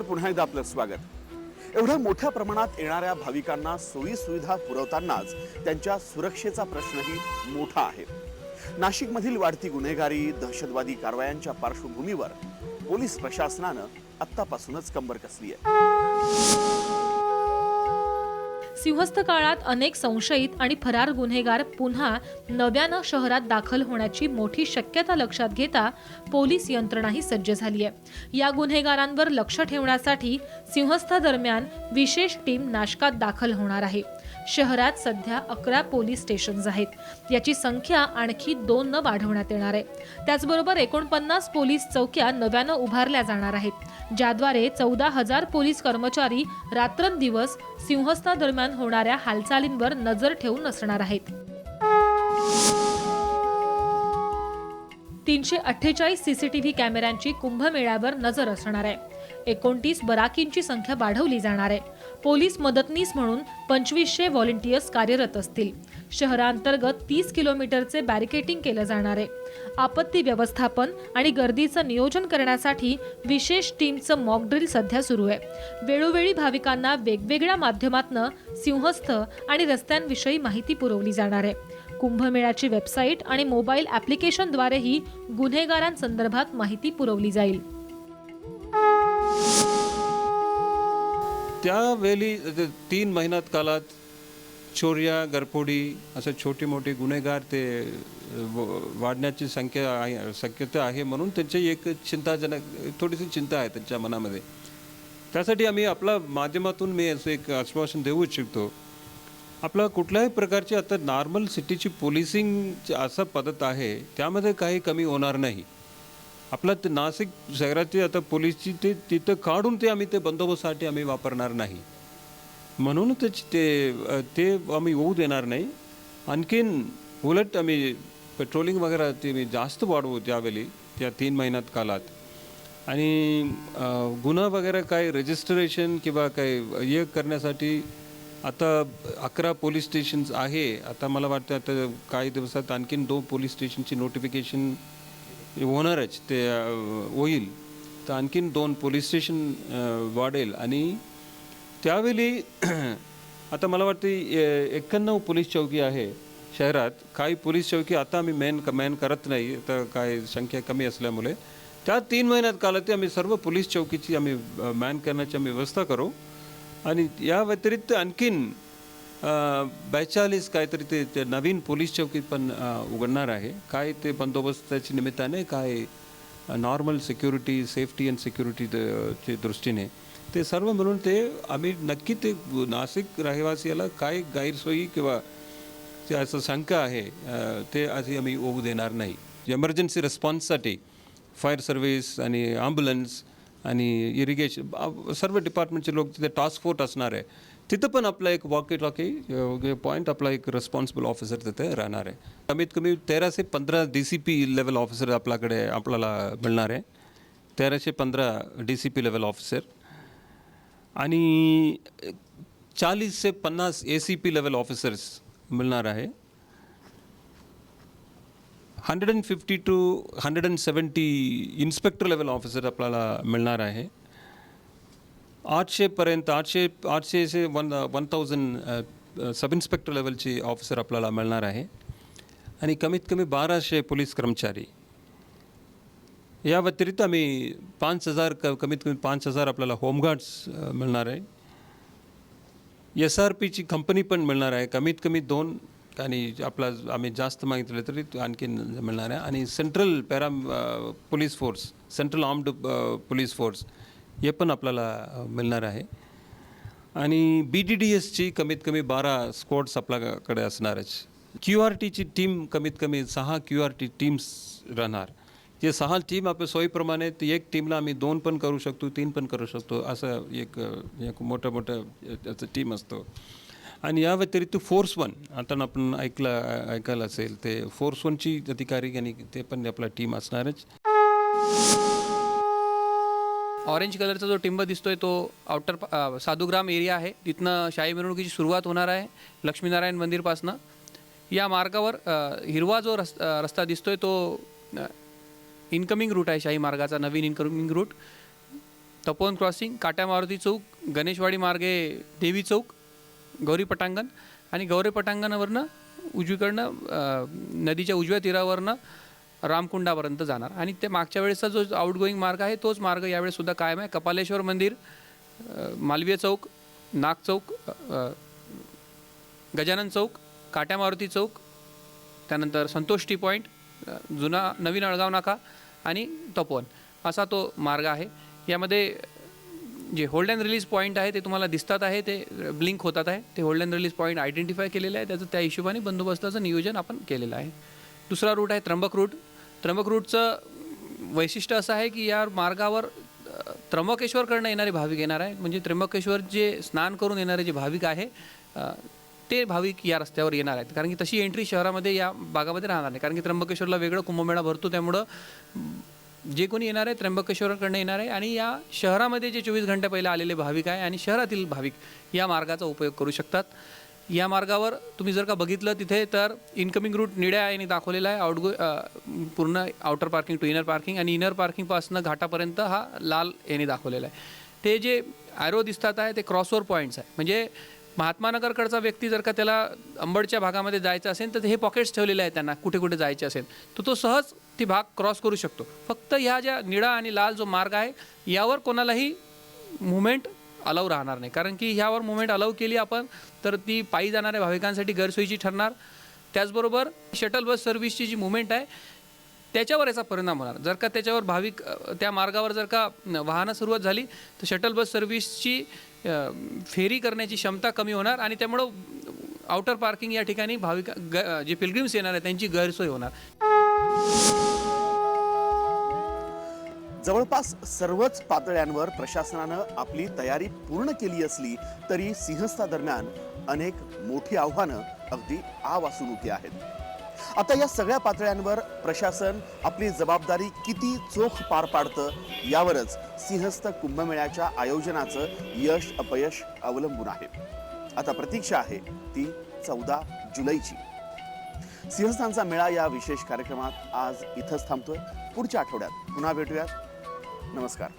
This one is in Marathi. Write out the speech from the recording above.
नमस्कार, पुन्हा एकदा आपलं स्वागत। एवढ्या मोठ्या प्रमाणात येणाऱ्या भाविकांना सोयी सुविधा पुरवतानाच त्यांच्या सुरक्षेचा प्रश्नही मोठा आहे। नाशिकमधील वाढती गुन्हेगारी, दहशतवादी कारवायांच्या पार्श्वभूमीवर पोलीस प्रशासनानं आत्तापासूनच कंबर कसली आहे। सिंहस्थ काळात अनेक संशयित आणि फरार गुन्हेगार पुन्हा नव्यानं शहरात दाखल होण्याची मोठी शक्यता लक्षात घेता पोलीस यंत्रणाही सज्ज झाली आहे। या गुन्हेगारांवर लक्ष ठेवण्यासाठी सिंहस्थ दरम्यान विशेष टीम नाशकात दाखल होणार आहे। शहरात सध्या 11 पोलीस स्टेशन्स आहेत। याची संख्या आणखी 2 न वाढवण्यात येणार आहे। त्याचबरोबर 49 पोलीस चौक्या नव्यानं उभारल्या जाणार आहेत, ज्याद्वारे 14,000 पोलीस कर्मचारी रात्रंदिवस सिंहस्थ दरम्यान होणाऱ्या हालचालींवर नजर ठेवून असणार आहेत। 348 सीसीटीव्ही कॅमेऱ्यांची कुंभमेळ्यावर नजर असणार आहे। 29 बराकींची संख्या वाढवली जाणार आहे। पोलीस मदतनीस म्हणून 2500 व्हॉलंटियर्स कार्यरत असतील। शहरांतर्गत 30 किलोमीटरचे बॅरिकेडिंग केलं जाणार आहे। आपत्ती व्यवस्थापन आणि गर्दीचं नियोजन करण्यासाठी विशेष टीमचं मॉक ड्रिल सध्या सुरू आहे। वेळोवेळी भाविकांना वेगवेगळ्या माध्यमातून सिंहस्थ आणि रस्त्यांविषयी माहिती पुरवली जाणार आहे। कुंभमेळ्याची वेबसाईट आणि मोबाईल ॲप्लिकेशनद्वारेही गुन्हेगारांसंदर्भात माहिती पुरवली जाईल। त्यावेळी 3 महिन्यात काळात चोऱ्या, गरफोडी असे छोटे मोठे गुन्हेगार ते वाढण्याची शक्यता आहे, म्हणून त्यांची एक चिंताजनक थोडीशी चिंता आहे त्यांच्या मनामध्ये। त्यासाठी आम्ही आपल्या माध्यमातून मी असं एक आश्वासन देऊ इच्छितो, आपला कुठल्याही प्रकारची आता नॉर्मल सिटीची पोलिसिंग असा पद्धत आहे, त्यामध्ये काही कमी होणार नाही। आपला ते नाशिक शहराची आता पोलीसची ते तिथं काढून ते आम्ही ते बंदोबस्तासाठी आम्ही वापरणार नाही, म्हणून ते आम्ही होऊ देणार नाही। आणखीन उलट आम्ही पेट्रोलिंग वगैरे ते जास्त वाढवू त्यावेळी त्या 3 महिन्यात काळात। आणि गुन्हा वगैरे काय रजिस्ट्रेशन किंवा काय हे करण्यासाठी आता 11 पोलीस स्टेशन्स आहे। आता मला वाटतं आता काही दिवसात आणखीन 2 पोलीस स्टेशनची नोटिफिकेशन होणारच, ते होईल, तर आणखीन 2 पोलीस स्टेशन वाढेल। आणि त्यावेळी आता मला वाटते 91 पोलीस चौकी आहे शहरात। काही पोलीस चौकी आता आम्ही मॅन करत नाही, तर काय संख्या कमी असल्यामुळे त्या 3 महिन्यात काळात आम्ही सर्व पोलीस चौकीची आम्ही मॅन करण्याची आम्ही व्यवस्था करू। आणि या व्यतिरिक्त आणखीन 42 काहीतरी ते नवीन पोलीस चौकी पण उघडणार आहे। काय ते बंदोबस्ताच्या निमित्ताने, काय नॉर्मल सिक्युरिटी, सेफ्टी अँड सिक्युरिटीच्या दृष्टीने ते सर्व म्हणून ते आम्ही नक्की ते नाशिक रहिवासीला काय गैरसोयी किंवा ते असं शंका आहे ते अशी आम्ही होऊ देणार नाही। एमर्जन्सी रिस्पॉन्ससाठी फायर सर्व्हिस आणि ॲम्ब्युलन्स आणि इरिगेशन सर्व डिपार्टमेंटचे लोक तिथे टास्क फोर्स असणार आहे। तिथं पण आपला एक वॉकी टॉकी पॉईंट, आपला एक रिस्पॉन्सिबल ऑफिसर तिथे राहणार आहे। कमीत कमी 13 से 15 DCP लेवल ऑफिसर आपल्याला मिळणार आहे। 13 से 15 DCP लेवल ऑफिसर आणि 40 से 50 ACP लेवल ऑफिसर्स मिळणार आहे। 150 to 170 इन्स्पेक्टर लेवल ऑफिसर आपल्याला मिळणार आहे। 800 पर्यंत 800 से 1000 सब इन्स्पेक्टर लेवलची ऑफिसर आपल्याला मिळणार आहे। आणि कमीत कमी 1200 पोलीस कर्मचारी। या व्यतिरिक्त आम्ही 5000 कमीत कमी 5000 आपल्याला होमगार्ड्स मिळणार आहे। SRPची कंपनी पण मिळणार आहे, कमीत कमी 2, आणि आपला आम्ही जास्त मागितलं तरी आणखीन मिळणार आहे। आणि central police force, central armed police force हे पण आपल्याला मिळणार आहे। आणि BDDSची कमीत कमी 12 स्क्वॉड्स आपल्याकडे असणारच। QRTची टीम कमीत कमी 6 QRT टीम्स राहणार। ते 6 टीम आपल्या सोयीप्रमाणे, एक टीमला आम्ही 2 पण करू शकतो, 3 पण करू शकतो, असं एक मोठं टीम असतो। आणि या व्यतिरिक्त फोर्स 1 आता आपण ऐकायला असेल, ते फोर्स 1ची अधिकारी आणि ते पण आपला टीम असणारच। ऑरेंज कलरचा जो टिंब दिसतोय तो आउटर साधुग्राम एरिया आहे। तिथनं शाही मिरवणुकीची सुरुवात होणार आहे लक्ष्मीनारायण मंदिरपासनं। या मार्गावर हिरवा जो रस्ता दिसतोय तो इनकमिंग रूट आहे शाही मार्गाचा, नवीन incoming route. Tapovan crossing, Katya Maruti चौक, गणेशवाडी मार्गे देवी चौक, गौरी पटांगण आणि गौरी पटांगणावरनं उजवीकडनं नदीच्या उजव्या तीरावरनं रामकुंडापर्यंत जाणार. आणि ते मागच्या वेळेसचा जो आउटगोईंग मार्ग आहे तोच मार्ग यावेळेससुद्धा कायम आहे. कपालेश्वर मंदिर, मालवीय चौक, नाग चौक, गजानन चौक, काट्या मारुती चौक, त्यानंतर संतोष टी पॉईंट, नवीन अळगाव नाका आणि तपोवन असा तो मार्ग आहे. यामध्ये जे होल्ड अँड रिलीज पॉईंट आहे ते तुम्हाला दिसतात आहे, ते ब्लिंक होतात आहे. ते hold and release point identify केलेले आहे, त्याचं त्या हिशोबाने बंदोबस्ताचं नियोजन आपण केलेलं आहे. दुसरा रूट आहे त्र्यंबक रूट. त्र्यंबक रूटचं वैशिष्ट्य असं आहे की या मार्गावर त्र्यंबकेश्वरकडनं येणारे भाविक येणार आहे. म्हणजे त्र्यंबकेश्वर जे स्नान करून येणारे जे भाविक आहे ते भाविक या रस्त्यावर येणार आहेत. कारण की तशी एंट्री शहरामध्ये या भागामध्ये राहणार नाही, कारण की त्र्यंबकेश्वरला वेगळं कुंभमेळा भरतो. त्यामुळं जे कोणी येणार आहे त्र्यंबकेश्वरकडनं येणार आहे आणि या शहरामध्ये जे 24 घंटे पहिले आलेले भाविक आहे आणि शहरातील भाविक या मार्गाचा उपयोग करू शकतात. या मार्गावर तुम्ही जर का बघितलं तिथे तर इनकमिंग रूट निळ्या याने दाखवलेला आहे, पूर्ण outer parking two inner parking, आणि इनर पार्किंगपासून घाटापर्यंत हा लाल याने दाखवलेला आहे. ते जे ॲरो दिसतात आहे ते क्रॉसओव्हर पॉईंट्स आहे. म्हणजे महात्मानगरकडचा व्यक्ती जर का त्याला अंबडच्या भागामध्ये जायचं असेल तर हे पॉकेट्स ठेवलेले आहेत, त्यांना कुठे कुठे जायचे असेल तर तो सहज ती भाग क्रॉस करू शकतो. फक्त ह्या ज्या निळा आणि लाल जो मार्ग आहे यावर कोणालाही मुवमेंट अलाउ राहणार नाही, कारण की ह्यावर मुवमेंट अलाउ केली आपण तर ती पायी जाणाऱ्या भाविकांसाठी गैरसोयीची ठरणार. त्याचबरोबर शटल बस सर्व्हिसची जी मुवमेंट आहे त्याच्यावर याचा परिणाम होणार. जर का त्याच्यावर भाविक त्या मार्गावर जर का वाहनं सुरुवात झाली तर शटल बस सर्व्हिसची फेरी करण्याची क्षमता कमी होणार आणि त्यामुळं आउटर पार्किंग या ठिकाणी भाविक जे पिलग्रिम्स येणार आहेत त्यांची गैरसोय होणार. जवळपास सर्वच पातळ्यांवर प्रशासनानं आपली तयारी पूर्ण केली असली तरी सिंहस्था दरम्यान अनेक मोठी आव्हानं अगदी आवासून उभी आहेत. आता या सगळ्या पातळ्यांवर प्रशासन आपली जबाबदारी किती चोख पार पाडतं यावरच सिंहस्थ कुंभमेळ्याच्या आयोजनाचं यश अपयश अवलंबून आहे. आता प्रतीक्षा आहे ती 14 जुलैची. सिंहस्थांचा मेळा या विशेष कार्यक्रमात आज इथंच थांबतोय. पुढच्या आठवड्यात पुन्हा भेटूयात. नमस्कार.